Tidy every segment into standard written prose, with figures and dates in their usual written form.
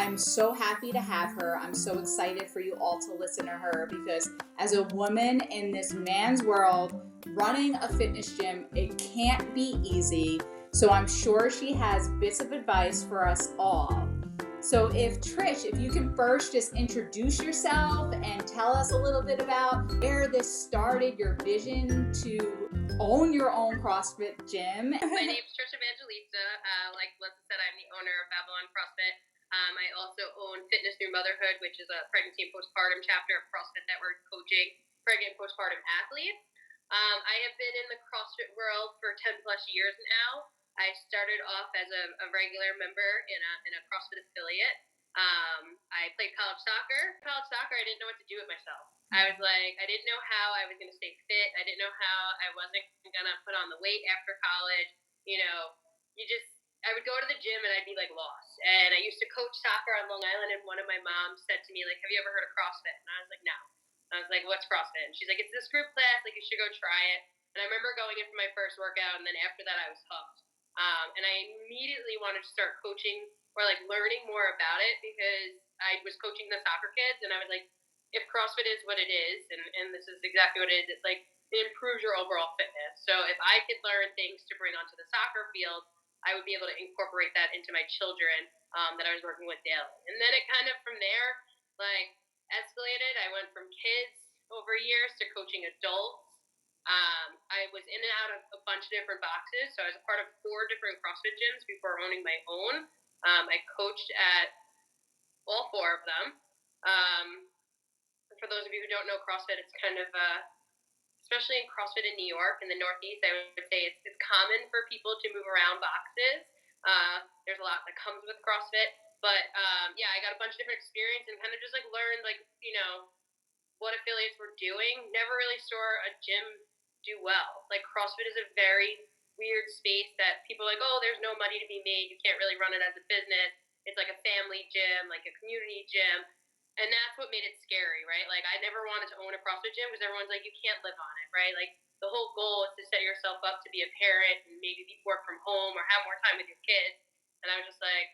I'm so happy to have her. I'm so excited for you all to listen to her because as a woman in this man's world, running a fitness gym, it can't be easy. So I'm sure she has bits of advice for us all. So Trish, if you can first just introduce yourself and tell us a little bit about where this started, your vision to own your own CrossFit gym. My name's Trish Evangelista. Like Melissa said, I'm the owner of Babylon CrossFit. I also own Fitness Through Motherhood, which is a pregnancy and postpartum chapter of CrossFit that we're coaching pregnant and postpartum athletes. I have been in the CrossFit world for 10 plus years now. I started off as a regular member in a CrossFit affiliate. I played college soccer. I didn't know what to do with myself. I was like, I didn't know how I was going to stay fit. I didn't know how I wasn't going to put on the weight after college. You know, I would go to the gym and I'd be like lost. And I used to coach soccer on Long Island, and one of my moms said to me, like, have you ever heard of CrossFit? And I was like, no. I was like, what's CrossFit? And she's like, it's this group class, like, you should go try it. And I remember going in for my first workout, and then after that I was hooked. And I immediately wanted to start coaching or like learning more about it because I was coaching the soccer kids, and I was like, if CrossFit is what it is, and this is exactly what it is, it's like it improves your overall fitness. So if I could learn things to bring onto the soccer field, I would be able to incorporate that into my children that I was working with daily. And then it kind of from there like escalated. I went from kids over years to coaching adults. I was in and out of a bunch of different boxes. So I was a part of 4 different CrossFit gyms before owning my own. I coached at all 4 of them. For those of you who don't know CrossFit, it's kind of, especially in CrossFit in New York, in the Northeast, I would say it's common for people to move around boxes. There's a lot that comes with CrossFit. But, yeah, I got a bunch of different experience and kind of just, like, learned, like, you know, what affiliates were doing. Never really saw a gym do well. Like, CrossFit is a very weird space that people are like, oh, there's no money to be made. You can't really run it as a business. It's like a family gym, like a community gym. And that's what made it scary, right? Like, I never wanted to own a CrossFit gym because everyone's like, you can't live on it, right? Like, the whole goal is to set yourself up to be a parent and maybe work from home or have more time with your kids. And I was just like,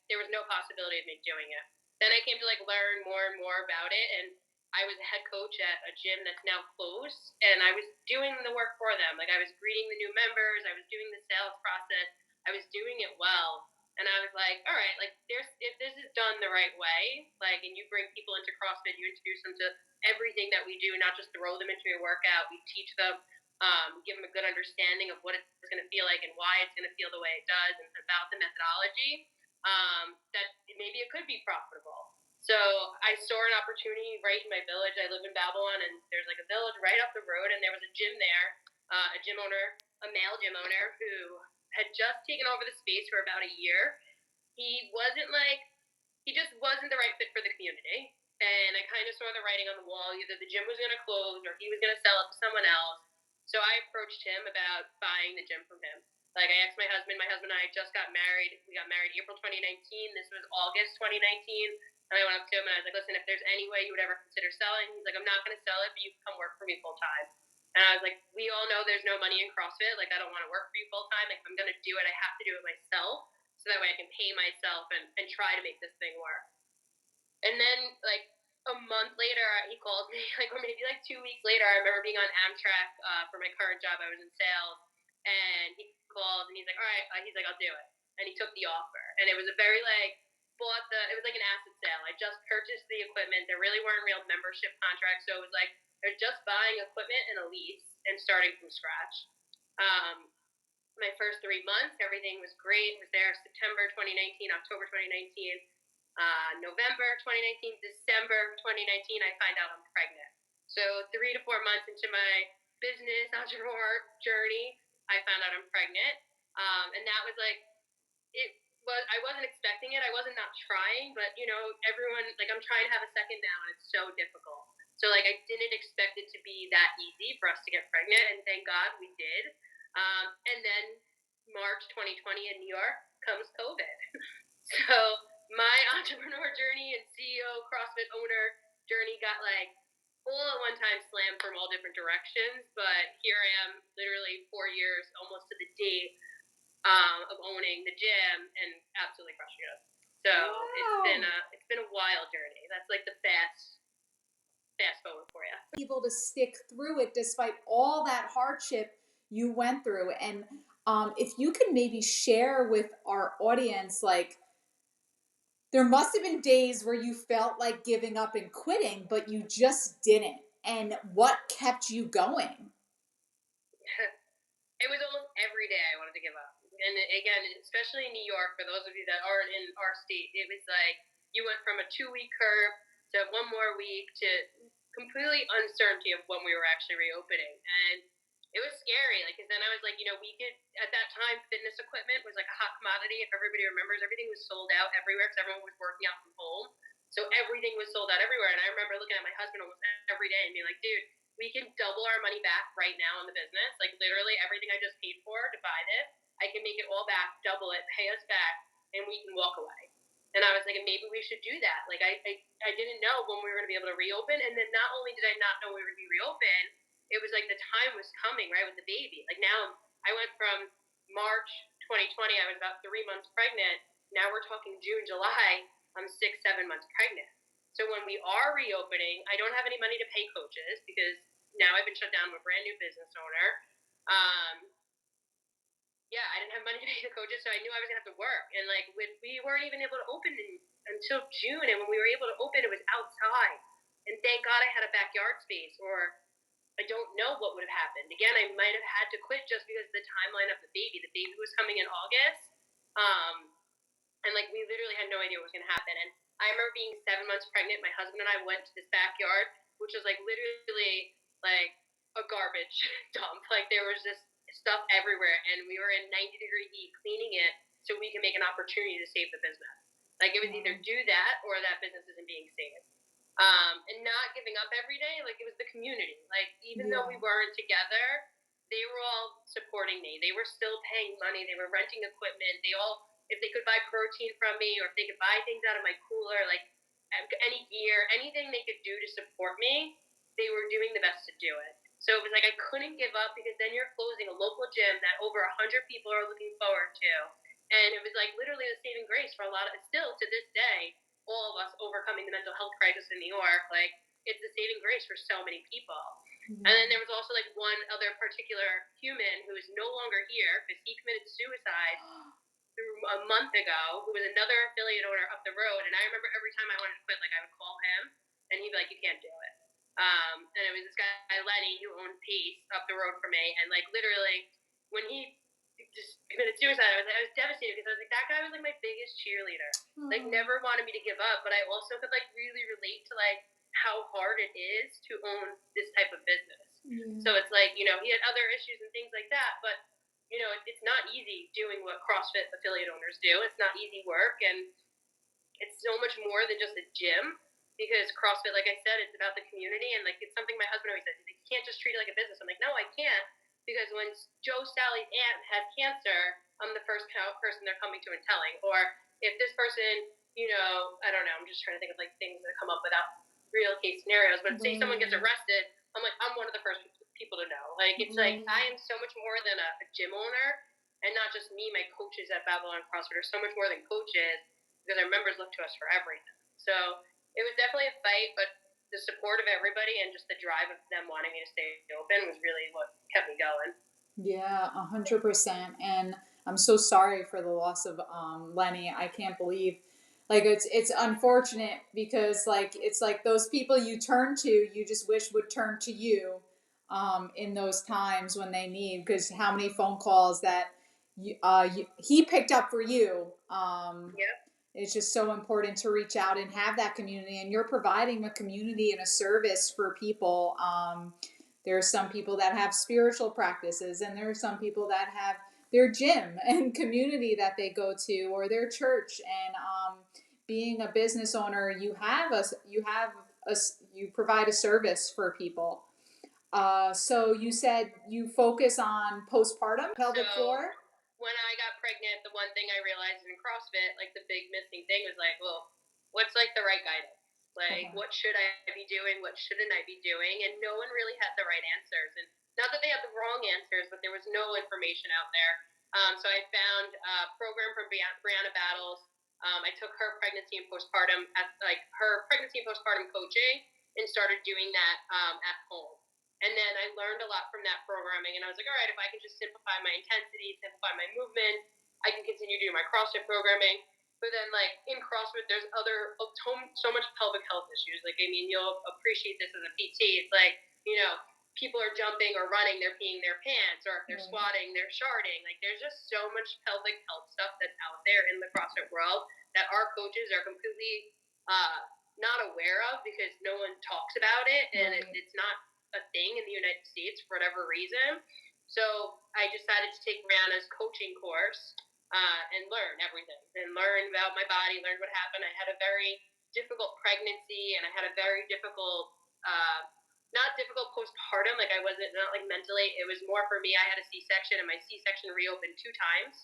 there was no possibility of me doing it. Then I came to like learn more and more about it, and I was a head coach at a gym that's now closed, and I was doing the work for them. Like, I was greeting the new members, I was doing the sales process, I was doing it well, and I was like, all right, like, if this is done the right way, like, and you bring people into CrossFit, you introduce them to everything that we do, not just throw them into your workout, we teach them, give them a good understanding of what it's going to feel like and why it's going to feel the way it does, and about the methodology, that maybe it could be profitable. So I saw an opportunity right in my village. I live in Babylon, and there's like a village right up the road, and there was a gym there, a gym owner, a male gym owner who had just taken over the space for about a year. He just wasn't the right fit for the community. And I kind of saw the writing on the wall. Either the gym was going to close or he was going to sell it to someone else. So I approached him about buying the gym from him. Like, I asked my husband and I just got married. We got married April 2019. This was August 2019. And I went up to him and I was like, listen, if there's any way you would ever consider selling, he's like, I'm not going to sell it, but you can come work for me full time. And I was like, we all know there's no money in CrossFit. Like, I don't want to work for you full time. Like, if I'm going to do it, I have to do it myself. So that way I can pay myself and try to make this thing work. And then, like, a month later, he called me, like, or maybe like 2 weeks later, I remember being on Amtrak for my current job. I was in sales. And he called and he's like, all right, he's like, I'll do it. And he took the offer. And it was a very, like, it was like an asset sale. I just purchased the equipment. There really weren't real membership contracts. So it was like, they're just buying equipment and a lease and starting from scratch. My first 3 months, everything was great. It was there September 2019, October 2019, November 2019, December 2019, I find out I'm pregnant. So 3 to 4 months into my business entrepreneur journey, I found out I'm pregnant. And that was like, I wasn't expecting it. I wasn't not trying, but, you know, everyone, like, I'm trying to have a second now, and it's so difficult. So, like, I didn't expect it to be that easy for us to get pregnant, and thank God we did. And then March 2020 in New York comes COVID. So my entrepreneur journey and CEO, CrossFit owner journey got, like, all at one time slammed from all different directions. But here I am, literally 4 years, almost to the date, of owning the gym and absolutely crushing it. So Wow. it's been a wild journey. That's like the fast forward for you. Able to stick through it despite all that hardship you went through. And if you could maybe share with our audience, like, there must have been days where you felt like giving up and quitting, but you just didn't. And what kept you going? It was almost every day I wanted to give up. And again, especially in New York, for those of you that aren't in our state, it was like you went from a 2 week curve to one more week to completely uncertainty of when we were actually reopening. And it was scary. Like, cause then I was like, we could, at that time, fitness equipment was like a hot commodity. If everybody remembers, everything was sold out everywhere because everyone was working out from home. So everything was sold out everywhere. And I remember looking at my husband almost every day and being like, dude, we can double our money back right now in the business. Like literally everything I just paid for to buy this, I can make it all back, double it, pay us back, and we can walk away. And I was like, maybe we should do that. Like I didn't know when we were going to be able to reopen. And then not only did I not know we were going to be reopen, it was like the time was coming, right, with the baby. Like now I went from March 2020, I was about 3 months pregnant. Now we're talking June, July, I'm 6, 7 months pregnant. So when we are reopening, I don't have any money to pay coaches because now I've been shut down. I'm a brand new business owner. Yeah, I didn't have money to pay the coaches, so I knew I was gonna have to work. And like, we weren't even able to open until June, and when we were able to open, it was outside. And thank God I had a backyard space, or I don't know what would have happened. Again, I might have had to quit just because of the timeline of the baby. The baby was coming in August. And like we literally had no idea what was going to happen. And I remember being 7 months pregnant. My husband and I went to this backyard, which was like literally like a garbage dump. Like there was just stuff everywhere, and we were in 90-degree heat cleaning it so we can make an opportunity to save the business. Like it was either do that or that business isn't being saved. And not giving up every day, like it was the community. Like even though we weren't together, they were all supporting me. They were still paying money. They were renting equipment. They all, if they could buy protein from me, or if they could buy things out of my cooler, like any gear, anything they could do to support me, they were doing the best to do it. So it was like I couldn't give up, because then you're closing a local gym that over 100 people are looking forward to. And it was like literally the saving grace for a lot of, still to this day, all of us overcoming the mental health crisis in New York. Like it's the saving grace for so many people. And then there was also like one other particular human who is no longer here because he committed suicide through a month ago, who was another affiliate owner up the road. And I remember every time I wanted to quit, like I would call him and he'd be like, you can't do it. And it was this guy, Lenny, who owned Pace up the road from me. And like literally when he just committed suicide, I was devastated, because I was like, that guy was like my biggest cheerleader. Like never wanted me to give up, but I also could like really relate to like how hard it is to own this type of business. So it's like, he had other issues and things like that, but it's not easy doing what CrossFit affiliate owners do. It's not easy work, and it's so much more than just a gym, because CrossFit, like I said, it's about the community. And like it's something my husband always says, you can't just treat it like a business. I'm like, no, I can't, because when Joe Sally's aunt has cancer, I'm the first person they're coming to and telling. Or if this person, I don't know, I'm just trying to think of like things that come up without real case scenarios, but say someone gets arrested, I'm like, I'm one of the first people to know. Like it's like I am so much more than a gym owner, and not just me. My coaches at Babylon CrossFit are so much more than coaches, because our members look to us for everything. So it was definitely a fight, but the support of everybody and just the drive of them wanting me to stay open was really what kept me going. Yeah, 100%. And I'm so sorry for the loss of Lenny. I can't believe, like, it's unfortunate, because like it's like those people you turn to, you just wish would turn to you in those times when they need. Because how many phone calls that he picked up for you. Yep. It's just so important to reach out and have that community, and you're providing a community and a service for people. There are some people that have spiritual practices, and there are some people that have their gym and community that they go to, or their church. And being a business owner, you provide a service for people. So you said you focus on postpartum pelvic floor. When I got pregnant, the one thing I realized in CrossFit, like the big missing thing, was like, well, what's like the right guidance? Like, what should I be doing? What shouldn't I be doing? And no one really had the right answers. And not that they had the wrong answers, but there was no information out there. So I found a program from Brianna Battles. I took her pregnancy and postpartum coaching and started doing that at home. And then I learned a lot from that programming, and I was like, all right, if I can just simplify my intensity, simplify my movement, I can continue doing my CrossFit programming. But then, like, in CrossFit, there's so much pelvic health issues. Like, I mean, you'll appreciate this as a PT. It's like, people are jumping or running, they're peeing their pants, or if they're squatting, they're sharding. Like, there's just so much pelvic health stuff that's out there in the CrossFit world that our coaches are completely not aware of because no one talks about it, and it's not a thing in the United States for whatever reason. So I decided to take Rihanna's coaching course and learn everything, and learn about my body, learn what happened. I had a very difficult pregnancy, and I had a very difficult not difficult postpartum. Like, I wasn't, not like mentally. It was more for me. I had a C-section, and my C-section reopened 2 times.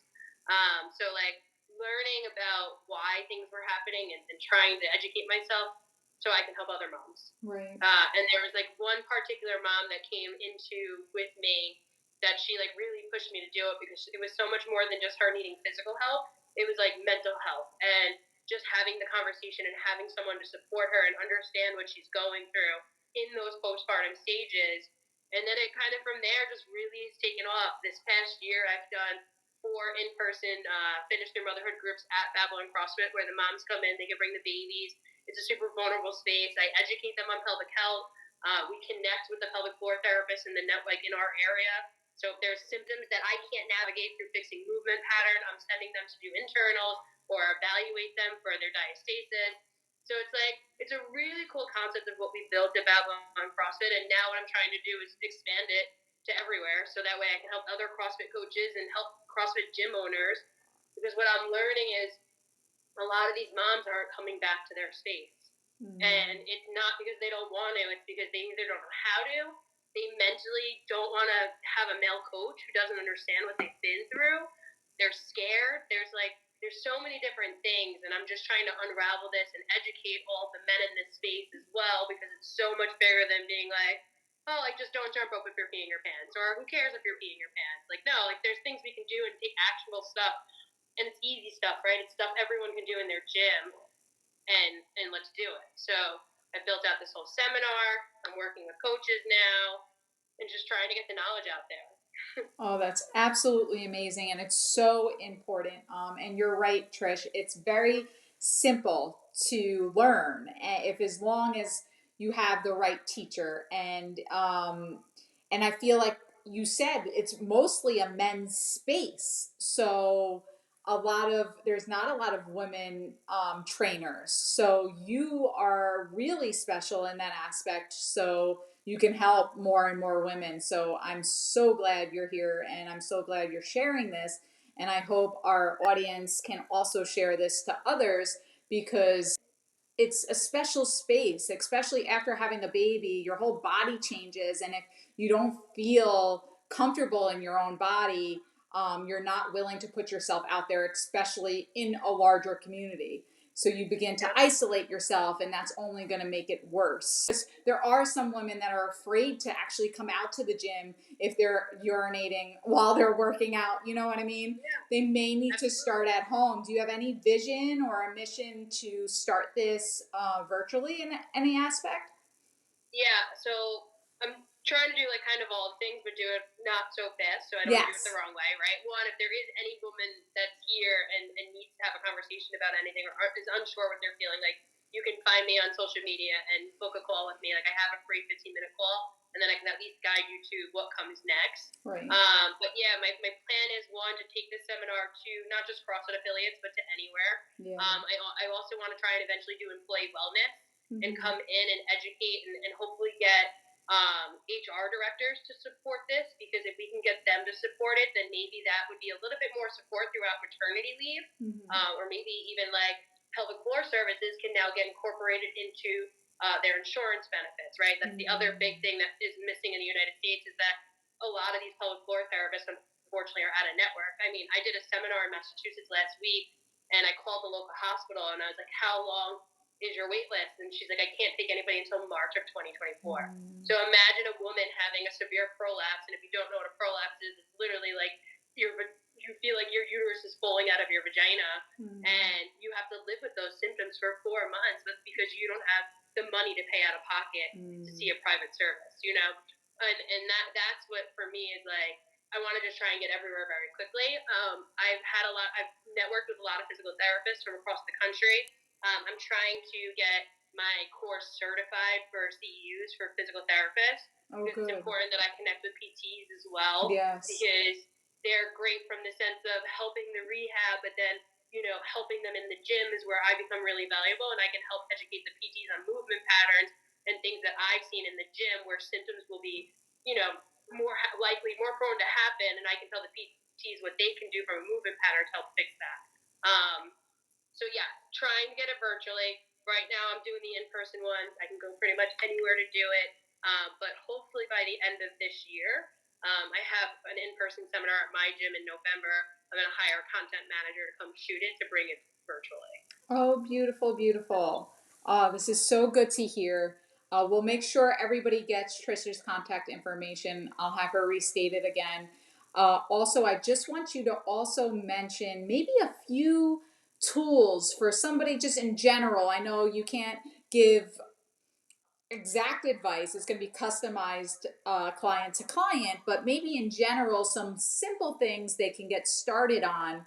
So like learning about why things were happening, and trying to educate myself so I can help other moms. Right. And there was like one particular mom that came into with me that she like really pushed me to do it, because it was so much more than just her needing physical help. It was like mental health, and just having the conversation and having someone to support her and understand what she's going through in those postpartum stages. And then it kind of from there just really has taken off. This past year, I've done 4 in-person Finish Their Motherhood groups at Babylon CrossFit, where the moms come in, they can bring the babies. It's a super vulnerable space. I educate them on pelvic health. We connect with the pelvic floor therapist in the net, like in our area. So if there's symptoms that I can't navigate through fixing movement pattern, I'm sending them to do internals or evaluate them for their diastasis. So it's like, it's a really cool concept of what we built at Babylon CrossFit, and now what I'm trying to do is expand it to everywhere, so that way I can help other CrossFit coaches and help CrossFit gym owners, because what I'm learning is a lot of these moms aren't coming back to their space. And it's not because they don't want to, it's because they either don't know how to, they mentally don't want to have a male coach who doesn't understand what they've been through, they're scared, there's so many different things, and I'm just trying to unravel this and educate all the men in this space as well, because it's so much bigger than being like, oh, like, just don't jump rope if you're peeing your pants, or who cares if you're peeing your pants. Like, no, like, there's things we can do and take actionable stuff, and it's easy stuff, right? It's stuff everyone can do in their gym, and let's do it. So I built out this whole seminar. I'm working with coaches now, and just trying to get the knowledge out there. Oh, that's absolutely amazing. And it's so important. And you're right, Trish. It's very simple to learn if as long as you have the right teacher. And I feel like you said it's mostly a men's space. So there's not a lot of women trainers. So you are really special in that aspect. So you can help more and more women. So I'm so glad you're here, and I'm so glad you're sharing this. And I hope our audience can also share this to others, because it's a special space, especially after having a baby. Your whole body changes, and if you don't feel comfortable in your own body, you're not willing to put yourself out there, especially in a larger community. So you begin to isolate yourself, and that's only going to make it worse. There are some women that are afraid to actually come out to the gym if they're urinating while they're working out. You know what I mean? They may need to start at home. Do you have any vision or a mission to start this virtually in any aspect? Yeah, so I'm trying to do like kind of all things, but do it not so fast, so I don't do it the wrong way, right? One, if there is any woman that's here and needs to have a conversation about anything, or is unsure what they're feeling, like, you can find me on social media and book a call with me. Like, I have a free 15-minute call, and then I can at least guide you to what comes next. Right. But yeah, my plan is, one, to take this seminar to not just CrossFit affiliates, but to anywhere. Yeah. I also want to try and eventually do employee wellness, and come in and educate, and hopefully get HR directors to support this, because if we can get them to support it, then maybe that would be a little bit more support throughout maternity leave, or maybe even like pelvic floor services can now get incorporated into their insurance benefits, right? That's the other big thing that is missing in the United States, is that a lot of these pelvic floor therapists, unfortunately, are out of network. I mean, I did a seminar in Massachusetts last week, and I called the local hospital, and I was like, how long is your wait list? And she's like, I can't take anybody until March of 2024. So imagine a woman having a severe prolapse, and if you don't know what a prolapse is, it's literally like you feel like your uterus is falling out of your vagina, and you have to live with those symptoms for 4 months. That's because you don't have the money to pay out of pocket to see a private service, and that's what for me is like, I want to just try and get everywhere very quickly. I've networked with a lot of physical therapists from across the country. I'm trying to get my course certified for CEUs for physical therapists. Because it's important that I connect with PTs as well. Yes. Because they're great from the sense of helping the rehab, but then, helping them in the gym is where I become really valuable, and I can help educate the PTs on movement patterns and things that I've seen in the gym where symptoms will be, more prone to happen, and I can tell the PTs what they can do from a movement pattern to help fix that. So yeah, try and get it virtually. Right now I'm doing the in-person ones. I can go pretty much anywhere to do it. But hopefully by the end of this year, I have an in-person seminar at my gym in November. I'm going to hire a content manager to come shoot it to bring it virtually. Oh, beautiful, beautiful. This is so good to hear. We'll make sure everybody gets Trish's contact information. I'll have her restate it again. Also, I just want you to also mention maybe a few tools for somebody just in general. I know you can't give exact advice. It's going to be customized client to client, but maybe in general, some simple things they can get started on,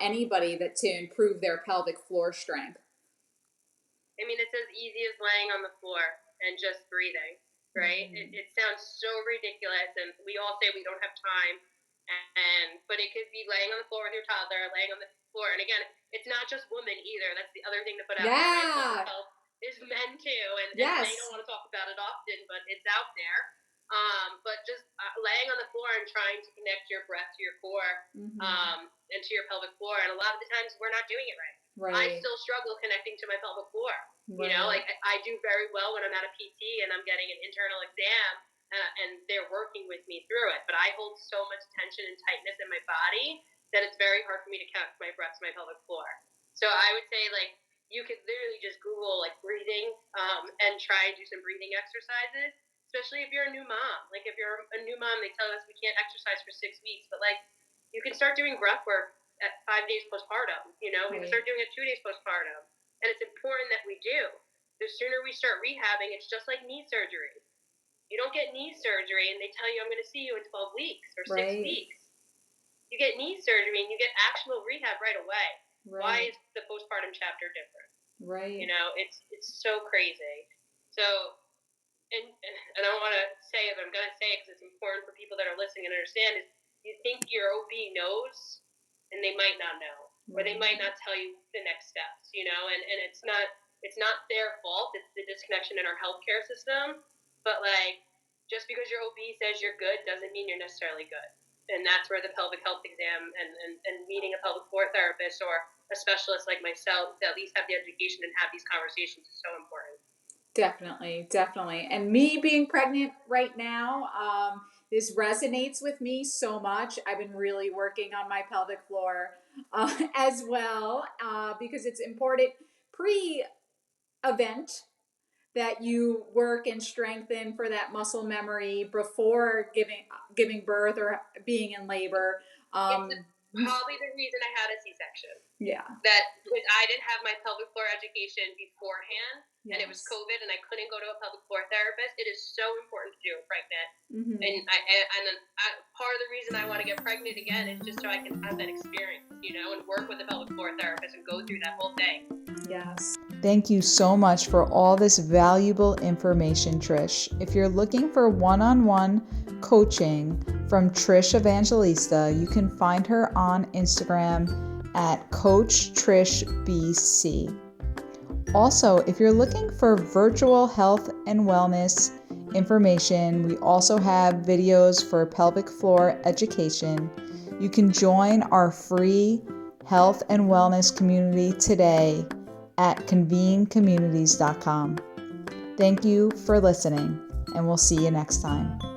anybody that to improve their pelvic floor strength. I mean, it's as easy as laying on the floor and just breathing, right? It sounds so ridiculous, and we all say we don't have time, but it could be laying on the floor with your toddler, laying on the floor. And again, it's not just women either. That's the other thing to put out there. Right? Health is men too, and they don't want to talk about it often, but it's out there. But just laying on the floor and trying to connect your breath to your core, and to your pelvic floor. And a lot of the times we're not doing it right. I still struggle connecting to my pelvic floor. Like I do very well when I'm at a PT and I'm getting an internal exam, and they're working with me through it. But I hold so much tension and tightness in my body that it's very hard for me to connect my breath to my pelvic floor. So I would say, like, you could literally just Google like breathing, and try and do some breathing exercises, especially if you're a new mom. Like if you're a new mom, they tell us we can't exercise for 6 weeks, but like you can start doing breath work at 5 days postpartum. We can start doing it 2 days postpartum, and it's important that we do. The sooner we start rehabbing, it's just like knee surgery. You don't get knee surgery and they tell you I'm going to see you in 12 weeks or 6 weeks. You get knee surgery and you get actionable rehab right away. Why is the postpartum chapter different? It's so crazy. So, and I don't want to say it, but I'm going to say it because it's important for people that are listening and understand, is you think your OB knows, and they might not know, or they might not tell you the next steps, and it's not their fault. It's the disconnection in our healthcare system. But like, just because your OB says you're good doesn't mean you're necessarily good. And that's where the pelvic health exam and meeting a pelvic floor therapist or a specialist like myself to at least have the education and have these conversations is so important. Definitely, definitely. And me being pregnant right now, this resonates with me so much. I've been really working on my pelvic floor as well, because it's important pre-event that you work and strengthen for that muscle memory before giving birth or being in labor. It's probably the reason I had a C-section. Yeah. That I didn't have my pelvic floor education beforehand, and it was COVID, and I couldn't go to a pelvic floor therapist. It is so important to do it pregnant, and part of the reason I want to get pregnant again is just so I can have that experience, and work with a pelvic floor therapist and go through that whole thing. Yes. Thank you so much for all this valuable information, Trish. If you're looking for one-on-one coaching from Trish Evangelista, you can find her on Instagram at Coach Trish BC. Also, if you're looking for virtual health and wellness information, we also have videos for pelvic floor education. You can join our free health and wellness community today at convenecommunities.com. Thank you for listening, and we'll see you next time.